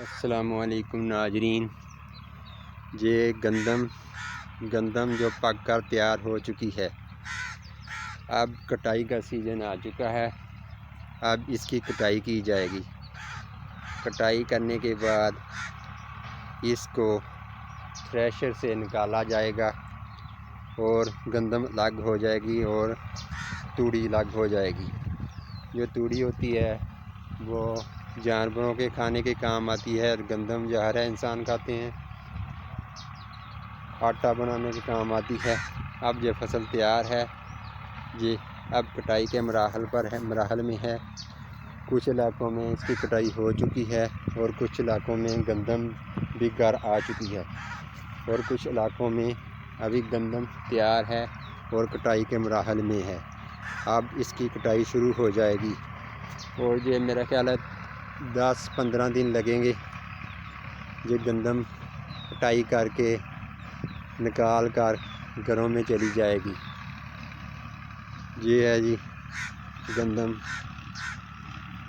अस्सलामुअलैकुम नाजरीन। ये गंदम जो पक कर तैयार हो चुकी है। अब कटाई का सीज़न आ चुका है। अब इसकी कटाई की जाएगी। कटाई करने के बाद इसको थ्रेशर से निकाला जाएगा और गंदम अलग हो जाएगी और तूड़ी अलग हो जाएगी। जो तूड़ी होती है वो जानवरों के खाने के काम आती है और गंदम जो हर इंसान खाते हैं, आटा बनाने के काम आती है। अब ये फसल तैयार है। ये अब कटाई के मराहल में है। कुछ इलाकों में इसकी कटाई हो चुकी है और कुछ इलाकों में गंदम भी घर आ चुकी है और कुछ इलाकों में अभी गंदम तैयार है और कटाई के मराहल में है। अब इसकी कटाई शुरू हो जाएगी और ये मेरा ख्याल है 10-15 दिन लगेंगे। ये गंदम कटाई करके निकाल कर घरों में चली जाएगी। ये है जी गंदम।